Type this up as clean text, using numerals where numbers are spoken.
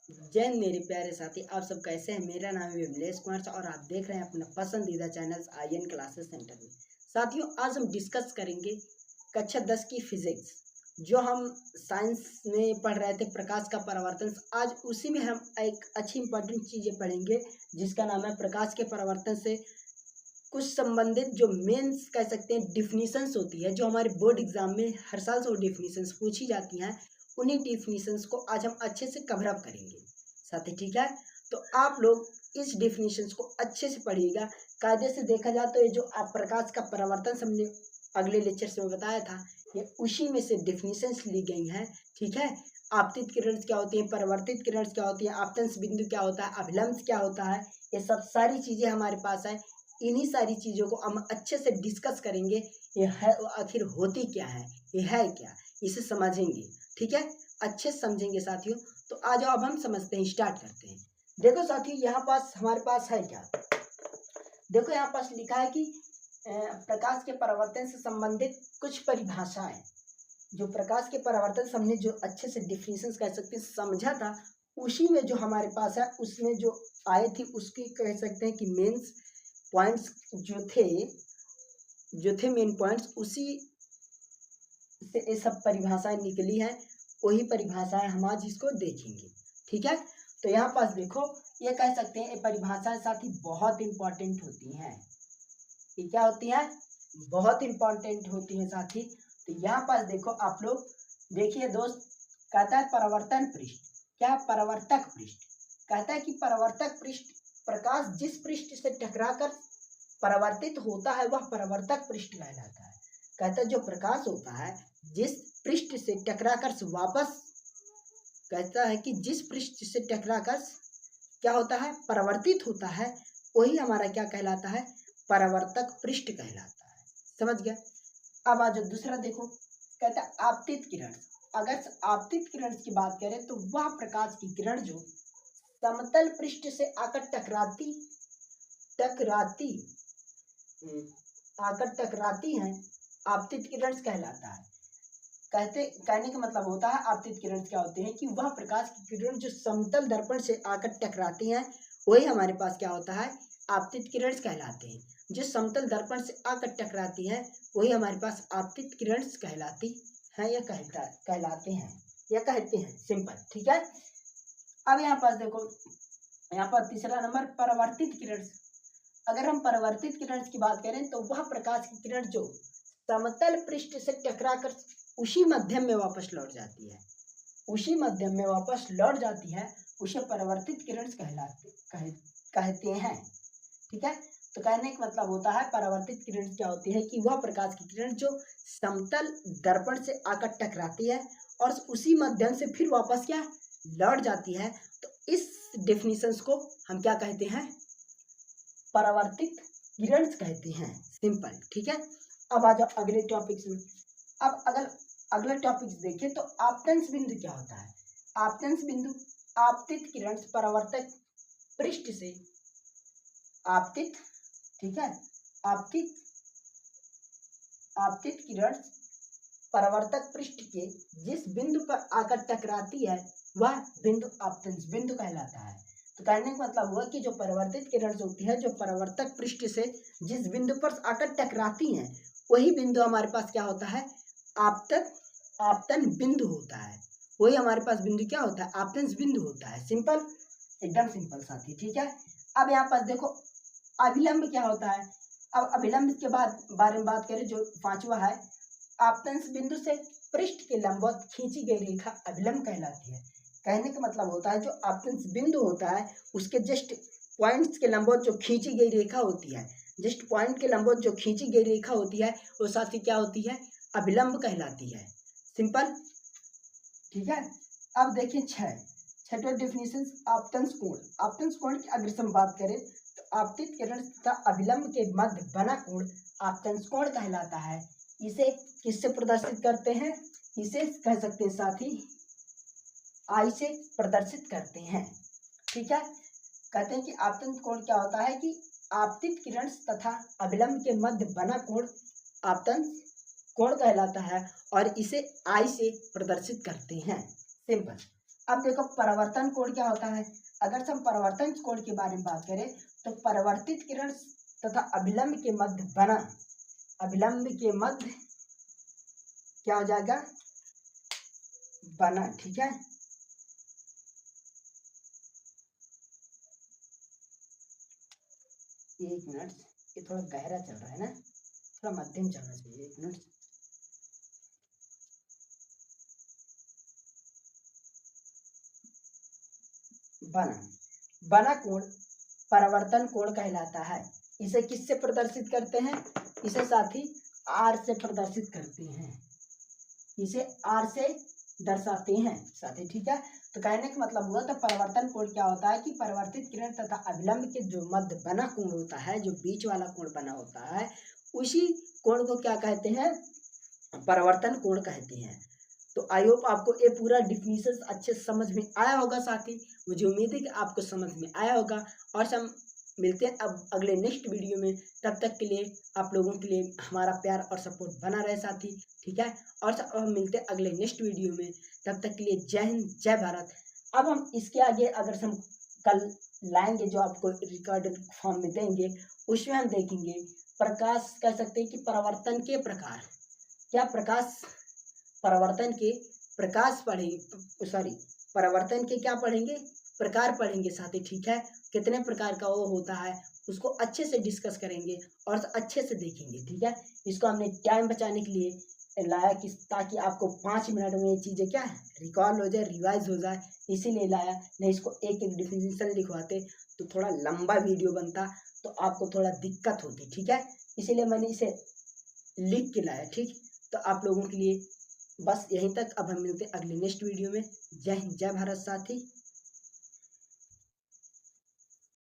जय हिंद मेरे प्यारे साथी, आप सब कैसे हैं। मेरा नाम है विमलेश कुमार और आप देख रहे हैं अपना पसंदीदा चैनल आईएन क्लासेस सेंटर में। साथियों, आज हम डिस्कस करेंगे कक्षा 10 की फिजिक्स, जो हम साइंस में पढ़ रहे थे, प्रकाश का परावर्तन। आज उसी में हम एक अच्छी इंपॉर्टेंट चीज़ें पढ़ेंगे जिसका नाम है प्रकाश के परावर्तन से कुछ संबंधित जो मेंस कह सकते हैं डिफिनीशंस होती है, जो हमारे बोर्ड एग्जाम में हर साल से वो डिफिनीशंस पूछी जाती हैं। उन्हीं डिफिनीशंस को आज हम अच्छे से कवर अप करेंगे साथी, ठीक है। तो आप लोग इस डिफिनीशंस को अच्छे से पढ़िएगा। कायदे से देखा जाए तो ये जो आप प्रकाश का परावर्तन हमने अगले लेक्चर में बताया था, ये उसी में से डिफिनीशंस ली गई हैं, ठीक है। आपतित किरण क्या होती है, परावर्तित किरण क्या होती है, आपतन बिंदु क्या होता है, अभिलंब क्या होता है, ये सब सारी चीज़ें हमारे पास है। इन्हीं सारी चीज़ों को हम अच्छे से डिस्कस करेंगे। ये है आखिर होती क्या है, ये है क्या, इसे समझेंगे, ठीक है। अच्छे से समझेंगे साथियों। तो आ जाओ, अब हम समझते हैं, स्टार्ट करते हैं। देखो साथियों, यहाँ पास हमारे पास है क्या, देखो यहाँ पास लिखा है कि प्रकाश के परावर्तन से संबंधित कुछ परिभाषाएं। जो प्रकाश के परावर्तन से हमने जो अच्छे से डिफिनेशन कह सकते हैं समझा था, उसी में जो हमारे पास है उसमें जो आए थे उसके कह सकते हैं कि मेंस पॉइंट्स जो थे मेन पॉइंट्स, उसी से ये सब परिभाषाएं निकली हैं। वही परिभाषाएं हम आज इसको देखेंगे, ठीक है। तो यहाँ पास देखो, ये कह सकते हैं ये परिभाषाएं साथी बहुत इंपॉर्टेंट होती हैं। ये क्या होती है, बहुत इंपॉर्टेंट होती है साथी। तो यहाँ पास देखो आप लोग, देखिए दोस्त, कहता है परावर्तन पृष्ठ, क्या परावर्तक पृष्ठ, कहता है कि परावर्तक पृष्ठ प्रकाश जिस पृष्ठ से टकराकर परावर्तित होता है वह परावर्तक पृष्ठ कहलाता है। कहता है जो प्रकाश होता है जिस पृष्ठ से टकराकर वापस, कहता है कि जिस पृष्ठ से टकराकर क्या होता है, परावर्तित होता है, वही हमारा क्या कहलाता है, परावर्तक पृष्ठ कहलाता है। समझ गया। अब आज दूसरा देखो, कहता है आपतित किरण। अगर आपतित किरण की बात करें तो वह प्रकाश की किरण जो समतल पृष्ठ से आकर टकराती हैं, आपतित किरण कहलाता है। कहने का मतलब होता है आपतित किरण क्या होते हैं कि वह प्रकाश की किरण जो समतल दर्पण से आकर टकराती हैं, वही हमारे पास क्या होता है, आपतित किरण कहलाते हैं। जो समतल दर्पण से आकर टकराती हैं वही हमारे पास आपतित किरण कहलाती हैं या कहलाते हैं या कहते हैं, सिंपल, ठीक है। अब यहाँ पास देखो, यहाँ पर तीसरा नंबर परावर्तित किरण। अगर हम परावर्तित किरण की बात करें तो वह प्रकाश की किरण जो समतल पृष्ठ से टकराकर उसी मध्यम में वापस लौट जाती है, उसे परावर्तित किरण कहते हैं, ठीक है। तो कहने का मतलब होता है परावर्तित किरण क्या होती है कि वह प्रकाश की किरण जो समतल दर्पण से आकर टकराती है और उसी मध्यम से फिर वापस क्या लौट जाती है। तो इस डेफिनेशंस को हम क्या कहते हैं, परावर्तित किरण कहते हैं, सिंपल, ठीक है। अब आ जाओ अगले टॉपिक में। अब अगर अगला टॉपिक देखें तो आपतन बिंदु क्या होता है। आपतन बिंदु आपतित किरण परावर्तक पृष्ठ से आपतित, ठीक है, आपतित किरण परावर्तक पृष्ठ के जिस बिंदु पर आकर टकराती है वह बिंदु आपतन बिंदु कहलाता है। तो कहने का मतलब हुआ कि जो परावर्तित किरण होती है, जो परावर्तक पृष्ठ से जिस बिंदु पर आकर टकराती हैं, वही बिंदु हमारे पास क्या होता है, आपतन बिंदु होता है। वही हमारे पास बिंदु क्या होता है, आपतन बिंदु होता है। सिंपल, एकदम सिंपल साथी, ठीक है। अब यहाँ पास देखो अभिलंब क्या होता है। अब अभिलंब के बारे में बात करें, जो पांचवा है, आपतन बिंदु से पृष्ठ के लंबवत खींची गई रेखा अभिलंब कहलाती है। कहने का मतलब होता है जो आपतन बिंदु होता है उसके जस्ट पॉइंट्स के लंबवत जो खींची गई रेखा होती है, जस्ट पॉइंट के लंबवत जो खींची गई रेखा होती है वो साथी क्या होती है, अभिलंब कहलाती है। सिंपल, ठीक है। अब देखिए छठवां डेफिनेशन, आपतन कोण। आपतन कोण की अगर हम बात करें तो आपतित किरण तथा अभिलंब के मध्य बना कोण आपतन कोण कहलाता है। इसे किससे प्रदर्शित करते हैं, इसे कह सकते हैं साथी आई से प्रदर्शित करते हैं, ठीक है। कहते हैं कि आपतन कोण क्या होता है कि आपतित किरण तथा अभिलंब के मध्य बना कोण आपतन कोण कहलाता है और इसे आई से प्रदर्शित करते हैं, सिंपल। अब देखो परावर्तन कोण क्या होता है। अगर हम परावर्तन कोण के बारे में बात करें तो परावर्तित किरण तथा अभिलंब के मध्य बना, अभिलंब के मध्य क्या हो जाएगा, बना। ठीक है, एक मिनट, ये थोड़ा गहरा चल रहा है ना, थोड़ा मध्यम चलना चाहिए। एक मिनट, बना, बना कोण परावर्तन कोण कहलाता है। इसे किससे प्रदर्शित करते हैं, इसे साथी आर से प्रदर्शित करते हैं, इसे आर से दर्शाते हैं साथी। ठीक है, तो कहने का मतलब हुआ तो परावर्तन कोण क्या होता है कि परावर्तित किरण तथा अभिलंब के जो मध्य बना कोण होता है, जो बीच वाला कोण बना होता है, उसी कोण को क्या कहते हैं, परावर्तन कोण कहते हैं। तो आई होप आपको ये पूरा डिफिनीशन अच्छे से समझ में आया होगा साथी। मुझे उम्मीद है कि आपको समझ में आया होगा। और हम मिलते हैं अब अगले नेक्स्ट वीडियो में। तब तक के लिए आप लोगों के लिए हमारा प्यार और सपोर्ट बना रहे साथी। ठीक है, और हम मिलते हैं अगले नेक्स्ट वीडियो में। तब तक के लिए जय हिंद, जय भारत। अब हम इसके आगे अगर हम कल लाएंगे जो आपको रिकॉर्डेड फॉर्म में देंगे, उसमें हम देखेंगे प्रकाश, कह सकते हैं कि परावर्तन के प्रकार, क्या प्रकाश परावर्तन के प्रकाश पढ़ेंगे, सॉरी परावर्तन के क्या पढ़ेंगे, प्रकार पढ़ेंगे साथी। ठीक है, कितने प्रकार का वो होता है उसको अच्छे से डिस्कस करेंगे और अच्छे से देखेंगे। ठीक है, इसको हमने टाइम बचाने के लिए लाया कि ताकि आपको 5 मिनट में ये चीज़ें क्या है रिकॉल हो जाए, रिवाइज हो जाए, इसीलिए लाया। नहीं इसको एक एक डिफिनीशन लिखवाते तो थोड़ा लंबा वीडियो बनता, तो आपको थोड़ा दिक्कत होती। ठीक है, इसीलिए मैंने इसे लिख के लाया। ठीक, तो आप लोगों के लिए बस यहीं तक। अब हम मिलते हैं अगले नेक्स्ट वीडियो में। जय हिंद, जय भारत साथी।